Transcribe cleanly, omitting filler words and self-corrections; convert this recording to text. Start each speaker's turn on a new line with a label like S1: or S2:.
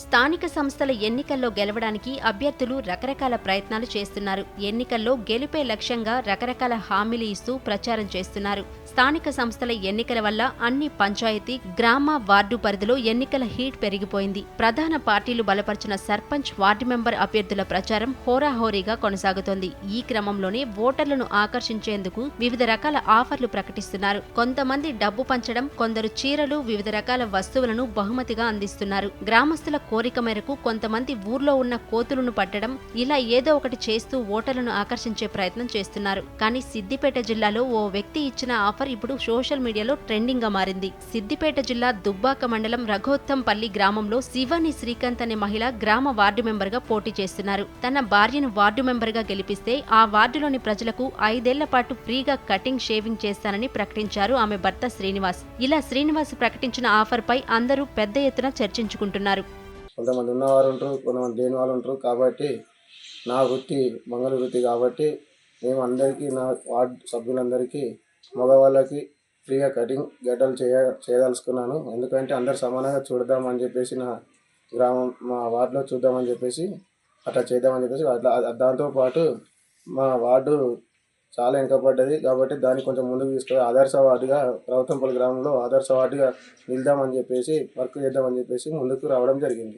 S1: స్థానిక సంస్థల ఎన్నికల్లో గెలవడానికి అభ్యర్థులు రకరకాల ప్రయత్నాలు చేస్తున్నారు. ఎన్నికల్లో గెలుపే లక్ష్యంగా రకరకాల హామీలు ఇస్తూ ప్రచారం చేస్తున్నారు. స్థానిక సంస్థల ఎన్నికల వల్ల అన్ని పంచాయతీ, గ్రామ, వార్డు పరిధిలో ఎన్నికల హీట్ పెరిగిపోయింది. ప్రధాన పార్టీలు బలపరిచిన సర్పంచ్, వార్డు మెంబర్ అభ్యర్థుల ప్రచారం హోరాహోరీగా కొనసాగుతోంది. ఈ క్రమంలోనే ఓటర్లను ఆకర్షించేందుకు వివిధ రకాల ఆఫర్లు ప్రకటిస్తున్నారు. కొంతమంది డబ్బు పంచడం, కొందరు చీరలు, వివిధ రకాల వస్తువులను బహుమతిగా అందిస్తున్నారు. గ్రామస్తుల కోరిక మేరకు కొంతమంది ఊర్లో ఉన్న కోతులను పట్టడం, ఇలా ఏదో ఒకటి చేస్తూ ఓటర్లను ఆకర్షించే ప్రయత్నం చేస్తున్నారు. కానీ సిద్దిపేట జిల్లాలో ఓ వ్యక్తి ఇచ్చిన ఆఫర్ ఇప్పుడు సోషల్ మీడియాలో ట్రెండింగ్ గా మారింది. సిద్దిపేట జిల్లా దుబ్బాక మండలం రఘోత్తంపల్లి గ్రామంలో శివాని శ్రీకాంత్ అనే మహిళ గ్రామ వార్డు మెంబర్ గా పోటీ చేస్తున్నారు. తన భార్యను వార్డు మెంబర్ గా గెలిపిస్తే ఆ వార్డులోని ప్రజలకు 5 ఏళ్ల పాటు ఫ్రీగా కటింగ్, షేవింగ్ చేస్తానని ప్రకటించారు ఆమె భర్త శ్రీనివాస్. ఇలా శ్రీనివాస్ ప్రకటించిన ఆఫర్ పై అందరూ పెద్ద ఎత్తున చర్చించుకుంటున్నారు.
S2: కొంతమంది ఉన్నవారు ఉంటారు, కొంతమంది లేని వాళ్ళు ఉంటారు. కాబట్టి నా వృత్తి మంగళ వృత్తి కాబట్టి మేము అందరికీ, నా వార్డు సభ్యులందరికీ, మగవాళ్ళకి ఫ్రీగా కటింగ్, గడ్డలు చేయదలుచుకున్నాను. ఎందుకంటే అందరు సమానంగా చూద్దామని చెప్పేసి, నా గ్రామం మా వార్డులో చూద్దామని చెప్పేసి అట్లా చేద్దామని చెప్పేసి దాంతోపాటు మా వార్డు చాలా వెనుకబడ్డది కాబట్టి దాన్ని కొంచెం ముందుకు తీసుకొని ఆదర్శ వార్డుగా, రఘోత్తంపల్లి గ్రామంలో ఆదర్శ వార్డుగా నిలుద్దామని చెప్పేసి, వర్క్ చేద్దామని చెప్పేసి ముందుకు రావడం జరిగింది.